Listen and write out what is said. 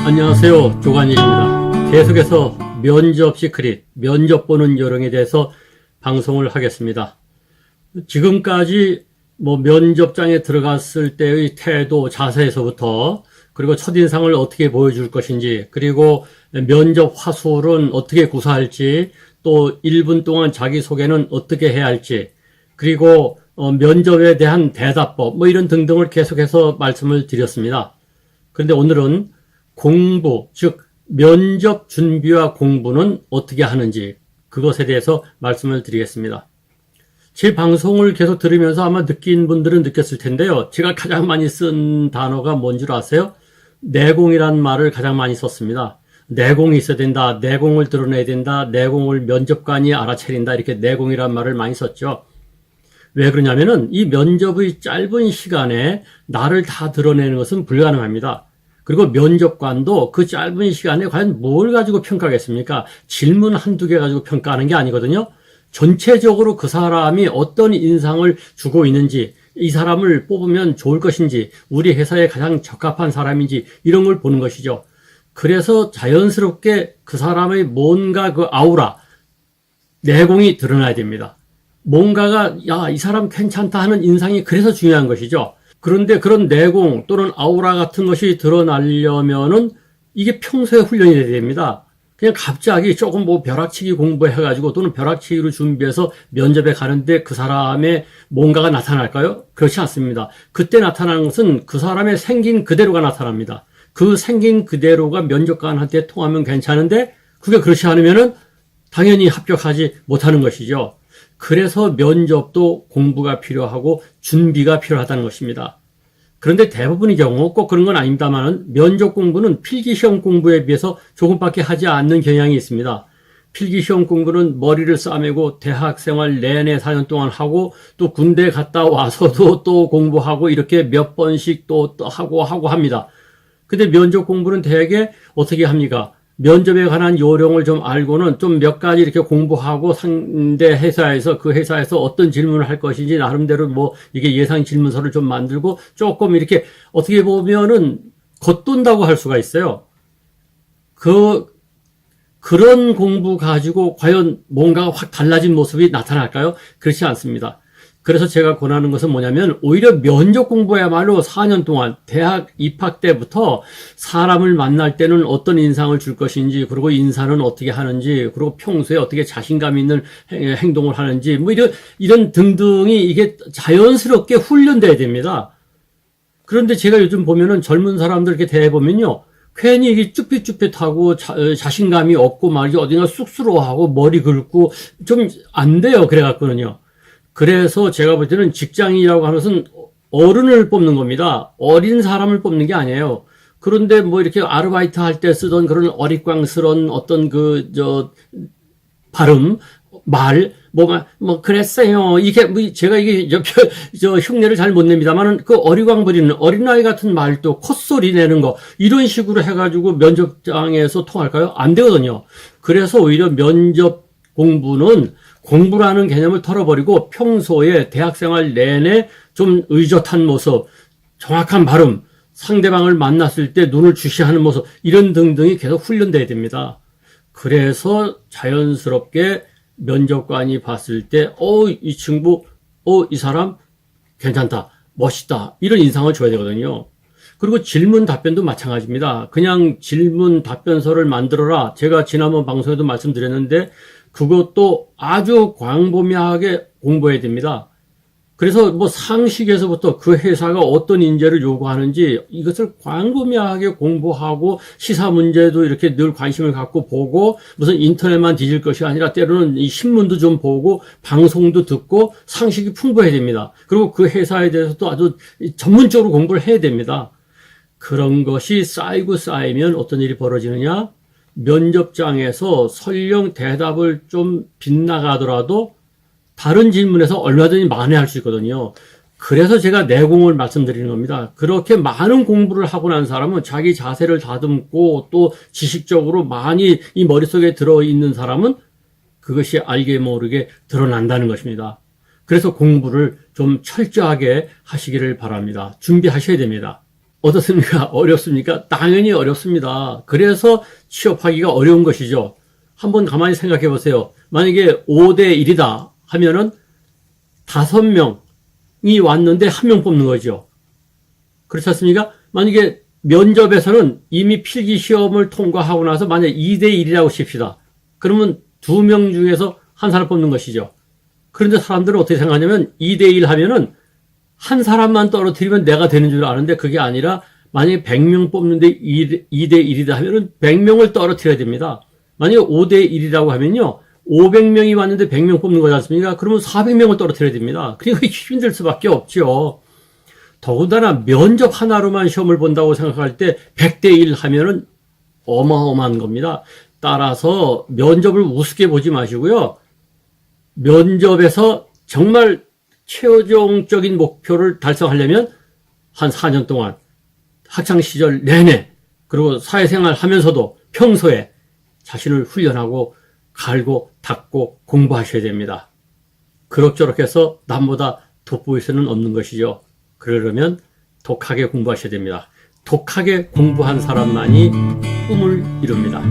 안녕하세요. 조관일입니다. 계속해서 면접 시크릿, 면접 보는 요령에 대해서 방송을 하겠습니다. 지금까지 면접장에 들어갔을 때의 태도, 자세에서부터 그리고 첫인상을 어떻게 보여줄 것인지, 그리고 면접 화술은 어떻게 구사할지, 또 1분 동안 자기소개는 어떻게 해야 할지, 그리고 면접에 대한 대답법, 이런 등등을 계속해서 말씀을 드렸습니다. 그런데 오늘은 공부, 즉 면접 준비와 공부는 어떻게 하는지 그것에 대해서 말씀을 드리겠습니다. 제 방송을 계속 들으면서 아마 느낀 분들은 느꼈을 텐데요. 제가 가장 많이 쓴 단어가 뭔 줄 아세요? 내공이란 말을 가장 많이 썼습니다. 내공이 있어야 된다, 내공을 드러내야 된다, 내공을 면접관이 알아차린다, 이렇게 내공이란 말을 많이 썼죠. 왜 그러냐면은 이 면접의 짧은 시간에 나를 다 드러내는 것은 불가능합니다. 그리고 면접관도 그 짧은 시간에 과연 뭘 가지고 평가하겠습니까? 질문 한두 개 가지고 평가하는 게 아니거든요. 전체적으로 그 사람이 어떤 인상을 주고 있는지, 이 사람을 뽑으면 좋을 것인지, 우리 회사에 가장 적합한 사람인지, 이런 걸 보는 것이죠. 그래서 자연스럽게 그 사람의 뭔가 그 아우라, 내공이 드러나야 됩니다. 뭔가가 이 사람 괜찮다 하는 인상이 그래서 중요한 것이죠. 그런데 그런 내공 또는 아우라 같은 것이 드러나려면은 이게 평소에 훈련이 돼야 됩니다. 그냥 갑자기 조금 벼락치기 공부해가지고 또는 벼락치기로 준비해서 면접에 가는데 그 사람의 뭔가가 나타날까요? 그렇지 않습니다. 그때 나타나는 것은 그 사람의 생긴 그대로가 나타납니다. 그 생긴 그대로가 면접관한테 통하면 괜찮은데 그게 그렇지 않으면은 당연히 합격하지 못하는 것이죠. 그래서 면접도 공부가 필요하고 준비가 필요하다는 것입니다. 그런데 대부분의 경우 꼭 그런 건 아닙니다만 면접 공부는 필기시험 공부에 비해서 조금밖에 하지 않는 경향이 있습니다. 필기시험 공부는 머리를 싸매고 대학생활 내내 4년 동안 하고 또 군대 갔다 와서도 또 공부하고 이렇게 몇 번씩 또 하고 합니다. 근데 면접 공부는 대개 어떻게 합니까? 면접에 관한 요령을 좀 알고는 좀 몇 가지 이렇게 공부하고 상대 회사에서 그 회사에서 어떤 질문을 할 것인지 나름대로 이게 예상 질문서를 좀 만들고 조금 이렇게 어떻게 보면은 겉돈다고 할 수가 있어요. 그런 공부 가지고 과연 뭔가가 확 달라진 모습이 나타날까요? 그렇지 않습니다. 그래서 제가 권하는 것은 뭐냐면 오히려 면접 공부야말로 4년 동안 대학 입학 때부터 사람을 만날 때는 어떤 인상을 줄 것인지, 그리고 인사는 어떻게 하는지, 그리고 평소에 어떻게 자신감 있는 행동을 하는지 이런 등등이 이게 자연스럽게 훈련돼야 됩니다. 그런데 제가 요즘 보면은 젊은 사람들 이렇게 대해보면요, 괜히 이게 쭈삣쭈삣하고 자신감이 없고 말이죠, 어딘가 쑥스러워하고 머리 긁고 좀 안 돼요. 그래갖고는요. 그래서 제가 볼 때는 직장인이라고 하는 것은 어른을 뽑는 겁니다. 어린 사람을 뽑는 게 아니에요. 그런데 이렇게 아르바이트 할 때 쓰던 그런 어릿광스러운 어떤 발음, 그랬어요. 제가 흉내를 잘 못 냅니다만은 그 어리광 부리는 어린아이 같은 말도 콧소리 내는 거, 이런 식으로 해가지고 면접장에서 통할까요? 안 되거든요. 그래서 오히려 면접 공부는 공부라는 개념을 털어버리고 평소에 대학생활 내내 좀 의젓한 모습, 정확한 발음, 상대방을 만났을 때 눈을 주시하는 모습, 이런 등등이 계속 훈련돼야 됩니다. 그래서 자연스럽게 면접관이 봤을 때 이 친구, 이 사람 괜찮다, 멋있다, 이런 인상을 줘야 되거든요. 그리고 질문 답변도 마찬가지입니다. 그냥 질문 답변서를 만들어라. 제가 지난번 방송에도 말씀드렸는데 그것도 아주 광범위하게 공부해야 됩니다. 그래서 상식에서부터 그 회사가 어떤 인재를 요구하는지 이것을 광범위하게 공부하고 시사 문제도 이렇게 늘 관심을 갖고 보고 무슨 인터넷만 뒤질 것이 아니라 때로는 이 신문도 좀 보고 방송도 듣고 상식이 풍부해야 됩니다. 그리고 그 회사에 대해서도 아주 전문적으로 공부를 해야 됩니다. 그런 것이 쌓이면 어떤 일이 벌어지느냐? 면접장에서 설령 대답을 좀 빗나가더라도 다른 질문에서 얼마든지 만회할 수 있거든요. 그래서 제가 내공을 말씀드리는 겁니다. 그렇게 많은 공부를 하고 난 사람은 자기 자세를 다듬고 또 지식적으로 많이 이 머릿속에 들어있는 사람은 그것이 알게 모르게 드러난다는 것입니다. 그래서 공부를 좀 철저하게 하시기를 바랍니다. 준비하셔야 됩니다. 어떻습니까? 어렵습니까? 당연히 어렵습니다. 그래서 취업하기가 어려운 것이죠. 한번 가만히 생각해 보세요. 만약에 5대 1이다 하면은 5명이 왔는데 1명 뽑는 거죠. 그렇지 않습니까? 만약에 면접에서는 이미 필기 시험을 통과하고 나서 만약에 2대 1이라고 칩시다. 그러면 2명 중에서 한 사람 뽑는 것이죠. 그런데 사람들은 어떻게 생각하냐면 2대 1 하면은 한 사람만 떨어뜨리면 내가 되는 줄 아는데 그게 아니라 만약에 100명 뽑는데 2대 1이다 하면은 100명을 떨어뜨려야 됩니다. 만약에 5대 1이라고 하면요. 500명이 왔는데 100명 뽑는 거지 않습니까? 그러면 400명을 떨어뜨려야 됩니다. 그러니까 힘들 수밖에 없죠. 더군다나 면접 하나로만 시험을 본다고 생각할 때 100대 1 하면은 어마어마한 겁니다. 따라서 면접을 우습게 보지 마시고요. 면접에서 정말 최종적인 목표를 달성하려면 한 4년 동안 학창시절 내내 그리고 사회생활 하면서도 평소에 자신을 훈련하고 갈고 닦고 공부하셔야 됩니다. 그럭저럭 해서 남보다 돋보일 수는 없는 것이죠. 그러려면 독하게 공부하셔야 됩니다. 독하게 공부한 사람만이 꿈을 이룹니다.